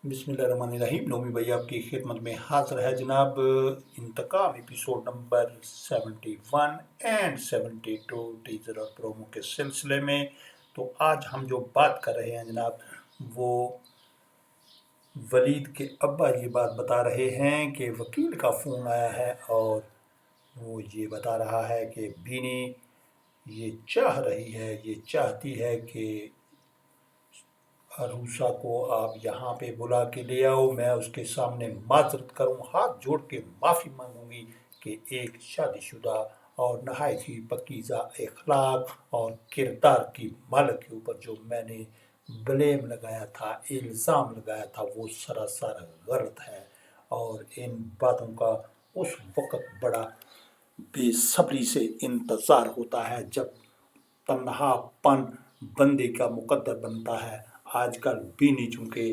बिस्मिल्लाहिर्रहमानिर्रहीम। नोमी भाई आपकी खिदमत में हाजिर है जनाब। इंतकाम एपिसोड नंबर 71 एंड 72 टीजर और प्रोमो के सिलसिले में। तो आज हम जो बात कर रहे हैं जनाब, वो वलीद के अब्बा ये बात बता रहे हैं कि वकील का फ़ोन आया है और वो ये बता रहा है कि बीनी ये चाहती है कि अरूसा को आप यहाँ पे बुला के ले आओ, मैं उसके सामने माजरत करूँ, हाथ जोड़ के माफ़ी मांगूंगी कि एक शादीशुदा और नहायत ही पकीज़ा अखलाक और किरदार की मालिक के ऊपर जो मैंने ब्लेम लगाया था, इल्ज़ाम लगाया था, वो सरासर गलत है। और इन बातों का उस वक़्त बड़ा बेसब्री से इंतज़ार होता है जब तन्हापन बंदे का मुकद्दर बनता है। आजकल बीनी चूंकि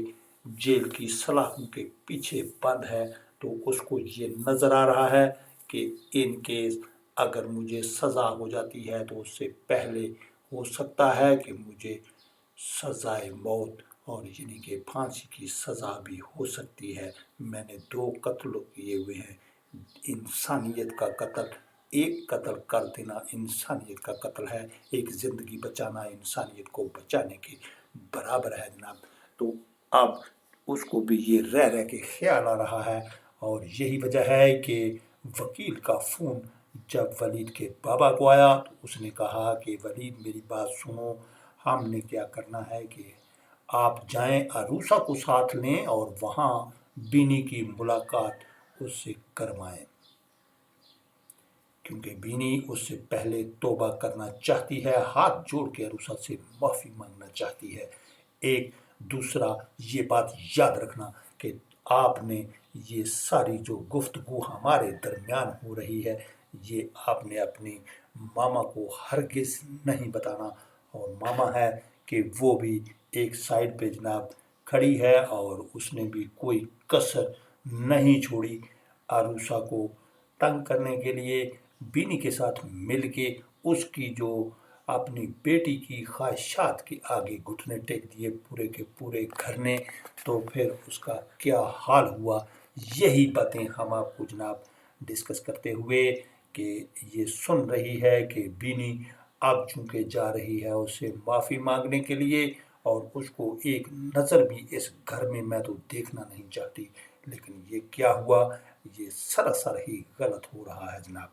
जेल की सलाखों के पीछे बंद है, तो उसको ये नज़र आ रहा है कि इन केस अगर मुझे सज़ा हो जाती है तो उससे पहले हो सकता है कि मुझे सज़ाए मौत और यानी कि फांसी की सज़ा भी हो सकती है। मैंने 2 कत्ल किए हुए हैं। इंसानियत का कत्ल, एक कत्ल कर देना इंसानियत का कत्ल है, एक ज़िंदगी बचाना इंसानियत को बचाने के बराबर है जनाब। तो अब उसको भी ये रह रह के ख्याल आ रहा है और यही वजह है कि वकील का फ़ोन जब वलीद के बाबा को आया तो उसने कहा कि वलीद मेरी बात सुनो, हमने क्या करना है कि आप जाएं अरूसा को साथ लें और वहाँ बीनी की मुलाकात उससे करवाएं, क्योंकि बीनी उससे पहले तौबा करना चाहती है, हाथ जोड़ के अरूसा से माफ़ी मांगना चाहती है। एक दूसरा ये बात याद रखना कि आपने ये सारी जो गुफ्तगू हमारे दरमियान हो रही है, ये आपने अपनी मामा को हरगिज़ नहीं बताना। और मामा है कि वो भी एक साइड पे जनाब खड़ी है और उसने भी कोई कसर नहीं छोड़ी आरूसा को तंग करने के लिए। बीनी के साथ मिल के उसकी जो अपनी बेटी की ख्वाहिशात के आगे घुटने टेक दिए पूरे के पूरे घर ने, तो फिर उसका क्या हाल हुआ, यही बातें हम आपको जनाब डिस्कस करते हुए कि ये सुन रही है कि बीनी अब चूंकि जा रही है उससे माफ़ी मांगने के लिए और उसको एक नज़र भी इस घर में मैं तो देखना नहीं चाहती। लेकिन ये क्या हुआ, ये सरासर ही गलत हो रहा है जनाब।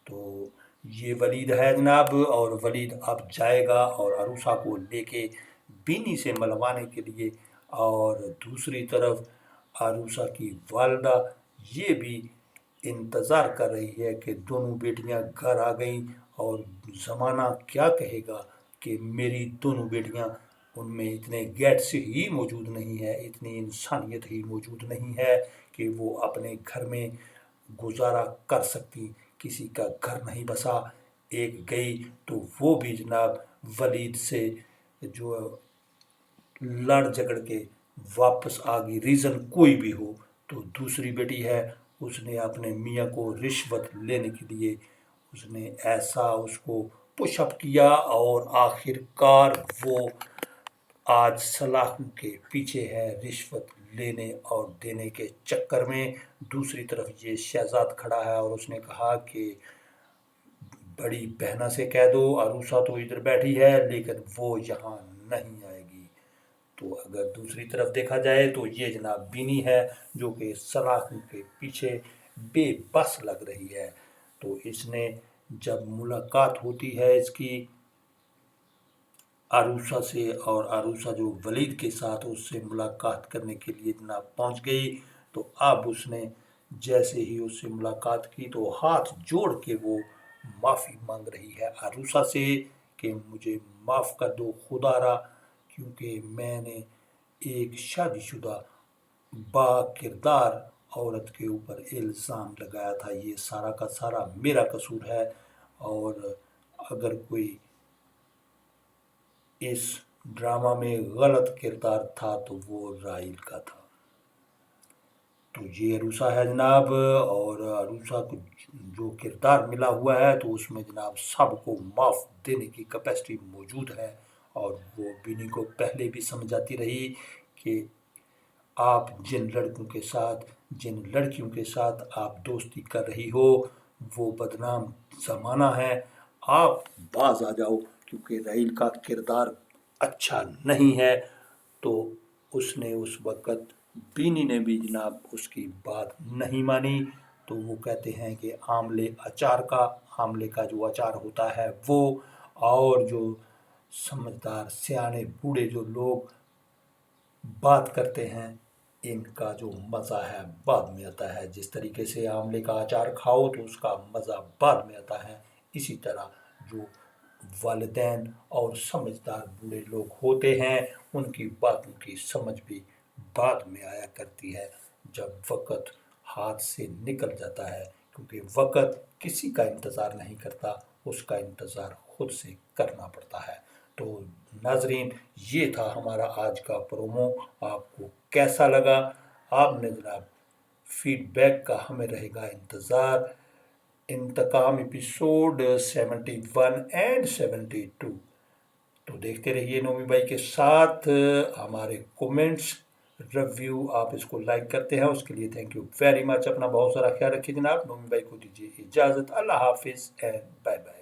तो ये वलीद है जनाब और वलीद अब जाएगा और अरूसा को लेके बीनी से मिलवाने के लिए। और दूसरी तरफ अरूसा की वालदा ये भी इंतज़ार कर रही है कि दोनों बेटियां घर आ गईं और ज़माना क्या कहेगा कि मेरी दोनों बेटियां, उनमें इतने गैट्स ही मौजूद नहीं है, इतनी इंसानियत ही मौजूद नहीं है कि वो अपने घर में गुजारा कर सकती। किसी का घर नहीं बसा, एक गई तो वो भी जनाब वलीद से जो लड़ झगड़ के वापस आ गई, रीज़न कोई भी हो। तो दूसरी बेटी है, उसने अपने मियाँ को रिश्वत लेने के लिए उसने ऐसा उसको पुशअप किया और आखिरकार वो आज सलाखों के पीछे है रिश्वत लेने और देने के चक्कर में। दूसरी तरफ ये शहजाद खड़ा है और उसने कहा कि बड़ी बहना से कह दो अरूसा तो इधर बैठी है लेकिन वो यहाँ नहीं आएगी। तो अगर दूसरी तरफ देखा जाए तो ये जनाब बीनी है जो कि सलाखों के पीछे बेबस लग रही है। तो इसने जब मुलाकात होती है इसकी आरूसा से और आरूसा जो वलीद के साथ उससे मुलाकात करने के लिए जनाब पहुंच गई, तो अब उसने जैसे ही उससे मुलाकात की तो हाथ जोड़ के वो माफ़ी मांग रही है आरूसा से कि मुझे माफ़ कर दो खुदारा, क्योंकि मैंने एक शादीशुदा बाकिरदार औरत के ऊपर इल्ज़ाम लगाया था, ये सारा का सारा मेरा कसूर है। और अगर कोई इस ड्रामा में गलत किरदार था तो वो राइल का था। तो ये अरूसा है जनाब और अरूसा को जो किरदार मिला हुआ है तो उसमें जनाब सबको माफ़ देने की कैपेसिटी मौजूद है। और वो बीनी को पहले भी समझाती रही कि آپ جن لڑکوں کے ساتھ جن لڑکیوں کے ساتھ آپ دوستی کر رہی ہو وہ بدنام زمانہ ہے، آپ باز آ جاؤ، کیونکہ رحیل کا کردار اچھا نہیں ہے۔ تو اس نے اس وقت بینی نے بھی جناب اس کی بات نہیں مانی، تو وہ کہتے ہیں کہ آملے کا جو اچار ہوتا ہے وہ، اور جو سمجھدار سیانے بوڑھے جو لوگ بات کرتے ہیں ان کا جو مزہ ہے بعد میں آتا ہے۔ جس طریقے سے آملے کا اچار کھاؤ تو اس کا مزہ بعد میں آتا ہے، اسی طرح جو والدین اور سمجھدار بوڑھے لوگ ہوتے ہیں ان کی باتوں کی سمجھ بھی بعد میں آیا کرتی ہے، جب وقت ہاتھ سے نکل جاتا ہے، کیونکہ وقت کسی کا انتظار نہیں کرتا، اس کا انتظار خود سے کرنا پڑتا ہے۔ تو ناظرین، یہ تھا ہمارا آج کا پرومو، آپ کو کیسا لگا؟ آپ نے جناب فیڈ بیک کا ہمیں رہے گا انتظار۔ انتقام ایپیسوڈ 71 اینڈ 72 تو دیکھتے رہیے نومی بھائی کے ساتھ ہمارے کومنٹس ریویو، آپ اس کو لائک کرتے ہیں اس کے لیے تھینک یو ویری مچ۔ اپنا بہت سارا خیال رکھیے جناب۔ نومی بھائی کو دیجیے اجازت، اللہ حافظ اینڈ بائے بائے۔